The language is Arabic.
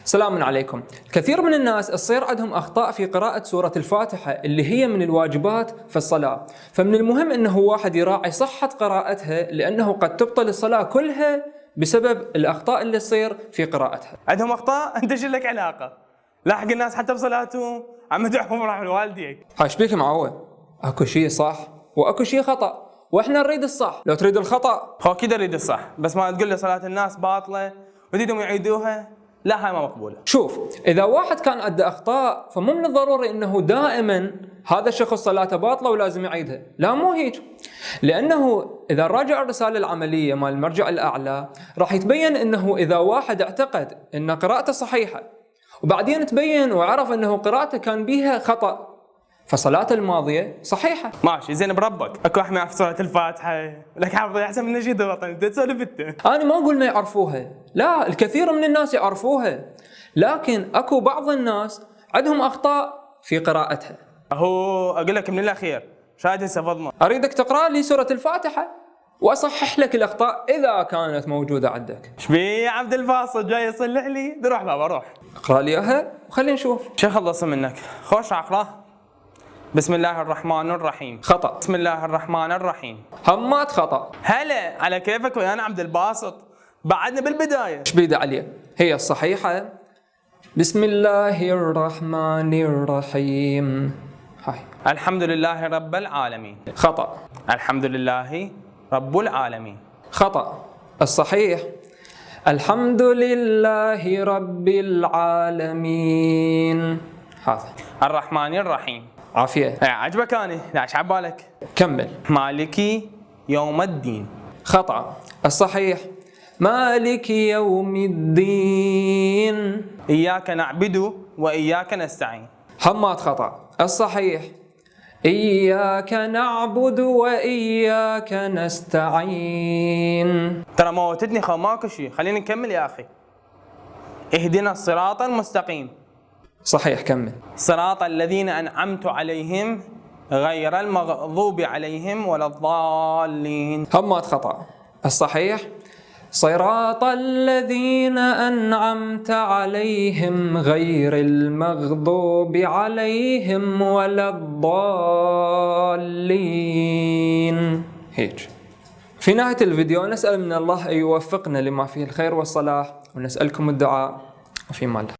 سلام عليكم. كثير من الناس تصير عندهم أخطاء في قراءة سورة الفاتحة اللي هي من الواجبات في الصلاة، فمن المهم أنه واحد يراعي صحة قراءتها، لأنه قد تبطل الصلاة كلها بسبب الأخطاء اللي تصير في قراءتها. عندهم أخطاء أنت شو لك علاقة؟ لاحق الناس حتى بصلاتهم عم يدعوهم رحم والديك. ايش بيك معوه؟ اكو شيء صح واكو شيء خطأ، واحنا نريد الصح. لو تريد الخطأ هو كذا اريد الصح، بس ما تقول لي صلاة الناس باطلة وتريدهم يعيدوها، لا هاي ما مقبولة. شوف، إذا واحد كان عنده أخطاء فمو من الضروري أنه دائما هذا الشخص صلاته باطلة ولازم يعيدها، لا مو هيك. لأنه إذا راجع الرسالة العملية مال المرجع الأعلى راح يتبين أنه إذا واحد اعتقد أن قراءته صحيحة وبعدين تبين وعرف أنه قراءته كان بيها خطأ، فصلاته الماضية صحيحة. ماشي زين بربك، اكو واحد ما يعرف سورة الفاتحة لك حافظها احسن من نشيد الوطني، انت تسولف انت. أنا ما أقول ما يعرفوها، لا، الكثير من الناس يعرفوها، لكن أكو بعض الناس عندهم أخطاء في قراءتها. هو اقول لك من الاخير شاهد هسه فضنا، أريدك تقرأ لي سورة الفاتحة وأصحح لك الأخطاء إذا كانت موجودة عندك. شبي يا عبد الباسط جاي يصلح لي؟ روح بابا روح اقرأ لي إياها وخلينا نشوف. شو خلص منك؟ خوش اقرا. بسم الله الرحمن الرحيم. خطأ. بسم الله الرحمن الرحيم. همات خطأ. هلا على كيفك ويانا عبد الباسط، بعدنا بالبداية. ايش بيد عليه؟ هي الصحيحة بسم الله الرحمن الرحيم. هاي. الحمد لله رب العالمين. خطأ. الحمد لله رب العالمين. خطأ. الصحيح الحمد لله رب العالمين. هذا. الرحمن الرحيم. عافية. عجبك أنا؟ لاش عبالك؟ كمل. مالكي يوم الدين. خطأ. الصحيح مالك يوم الدين. إياك نعبد وإياك نستعين. همات خطأ. الصحيح إياك نعبد وإياك نستعين. ترى موتتني خو ماكو شيء، خلينا نكمل يا أخي. اهدنا الصراط المستقيم. صحيح كمل. صراط الذين أنعمت عليهم غير المغضوب عليهم ولا الضالين. همات خطأ. الصحيح صراط الذين أنعمت عليهم غير المغضوب عليهم ولا الضالين. هيك. في نهاية الفيديو نسأل من الله أن يوفقنا لما فيه الخير والصلاح، ونسألكم الدعاء، وفي مال.